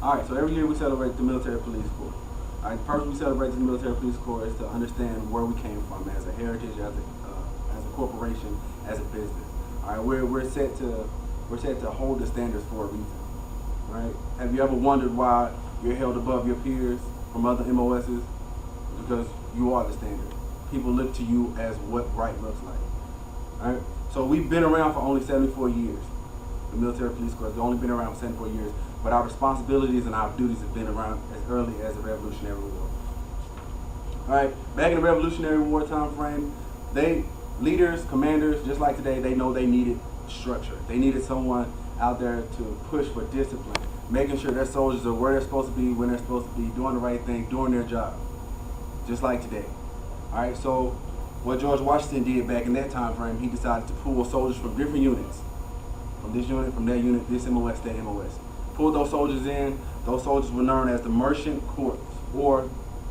All right, so every year we celebrate the Military Police Corps. All right, the purpose we celebrate the Military Police Corps is to understand where we came from as a heritage, as a corporation, as a business. All right, we're set to hold the standards for a reason. Right? Have you ever wondered why you're held above your peers from other MOSs? Because you are the standard. People look to you as what right looks like. All right? So we've been around for only 74 years. The Military Police Corps has only been around for 74 years, but our responsibilities and our duties have been around as early as the Revolutionary War. All right, back in the Revolutionary War time frame, leaders, commanders, just like today, they know they needed structure. They needed someone out there to push for discipline, making sure their soldiers are where they're supposed to be, when they're supposed to be, doing the right thing, doing their job, just like today. All right, so what George Washington did back in that time frame, he decided to pull soldiers from different units, from this unit, from that unit, this MOS, that MOS. Pulled those soldiers in. Those soldiers were known as the Merchant Corps, or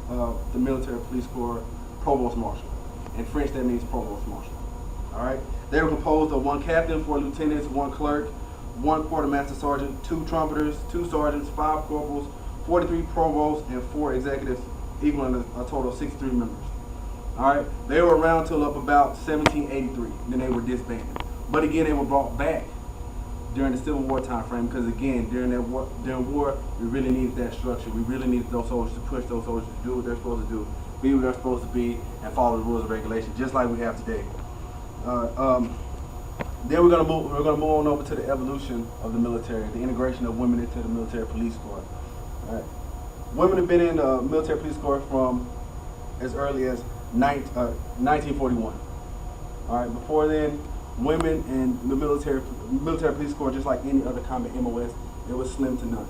the Military Police Corps Provost Marshal. In French, that means Provost Marshal. All right, they were composed of 1 captain, 4 lieutenants, 1 clerk, 1 quartermaster sergeant, 2 trumpeters, 2 sergeants, 5 corporals, 43 provosts, and 4 executives, equaling a total of 63 members. All right, they were around till up about 1783. Then they were disbanded. But again, they were brought back during the Civil War time frame because again, during war, we really needed that structure. We really needed those soldiers to push those soldiers to do what they're supposed to do, be what they're supposed to be, and follow the rules and regulations, just like we have today. Then we're gonna move on over to the evolution of the military, the integration of women into the Military Police Corps. All right. Women have been in the Military Police Corps from as early as 1941. All right. Before then, women in the military police corps, just like any other combat MOS, it was slim to none.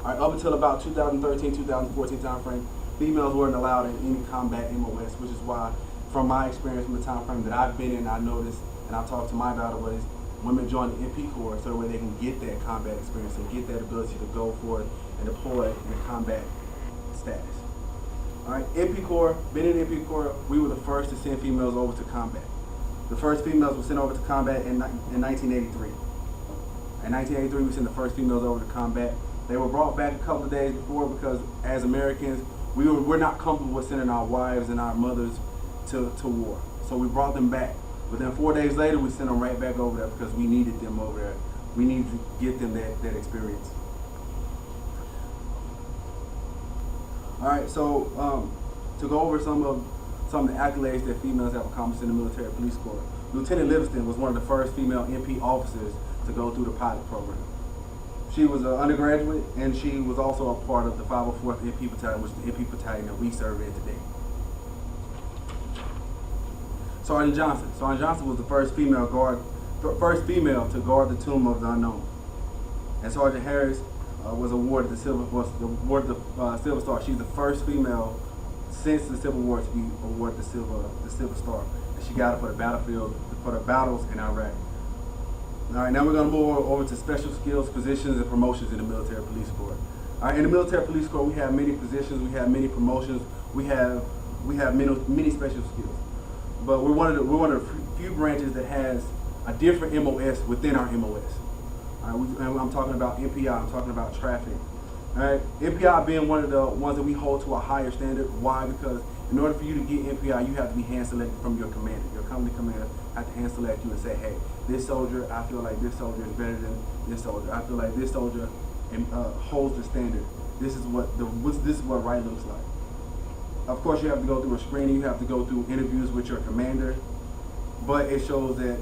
All right, up until about 2013, 2014 timeframe, females weren't allowed in any combat MOS, which is why, from my experience from the time frame that I've been in, I noticed and I talked to my battle buddies, women join the MP Corps so that way they can get that combat experience and get that ability to go forward and deploy in a combat status. All right, MP Corps, been in MP Corps, we were the first to send females over to combat. The first females were sent over to combat in 1983. In 1983, we sent the first females over to combat. They were brought back a couple of days before because as Americans, we're not comfortable with sending our wives and our mothers to war. So we brought them back. But then 4 days later, we sent them right back over there because we needed them over there. We needed to get them that experience. All right, so to go over some of the accolades that females have accomplished in the Military Police Corps. Lieutenant Livingston was one of the first female MP officers to go through the pilot program. She was an undergraduate, and she was also a part of the 504th MP Battalion, which is the MP Battalion that we serve in today. Sergeant Johnson. Sergeant Johnson was the first female to guard the Tomb of the Unknown. And Sergeant Harris was awarded the Silver Star. She's the first female since the Civil War to be awarded the Silver Star. And she got it for the battlefield, for the battles in Iraq. All right, now we're going to move over to special skills, positions, and promotions in the Military Police Corps. All right, in the Military Police Corps, we have many positions, we have many promotions, we have many special skills. But we're one of the few branches that has a different MOS within our MOS. All right, and I'm talking about MPI, I'm talking about traffic. All right, MPI being one of the ones that we hold to a higher standard. Why? Because in order for you to get MPI, you have to be hand selected from your commander. Your company commander have to hand select you and say, hey, this soldier, I feel like this soldier is better than this soldier. I feel like this soldier holds the standard. This is what right looks like. Of course, you have to go through a screening. You have to go through interviews with your commander. But it shows that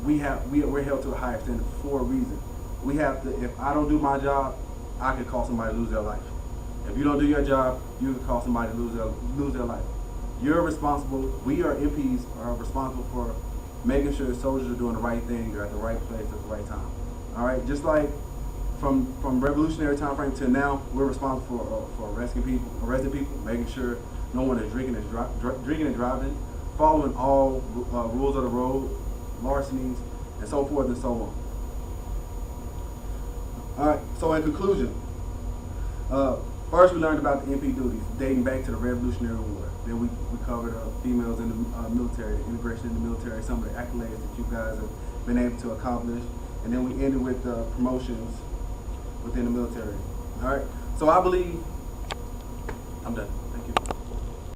we're held to a higher standard for a reason. We have to. If I don't do my job, I could cause somebody to lose their life. If you don't do your job, you could cause somebody to lose their life. You're responsible. We are MPs are responsible for making sure the soldiers are doing the right thing. They're at the right place at the right time. All right. Just like from revolutionary time frame to now, we're responsible for arresting people, making sure no one is drinking and driving, following all rules of the road, larcenies, and so forth and so on. All right, so in conclusion, first we learned about the MP duties dating back to the Revolutionary War. Then we covered females in the military, the integration in the military, some of the accolades that you guys have been able to accomplish. And then we ended with promotions within the military. All right. So I believe I'm done.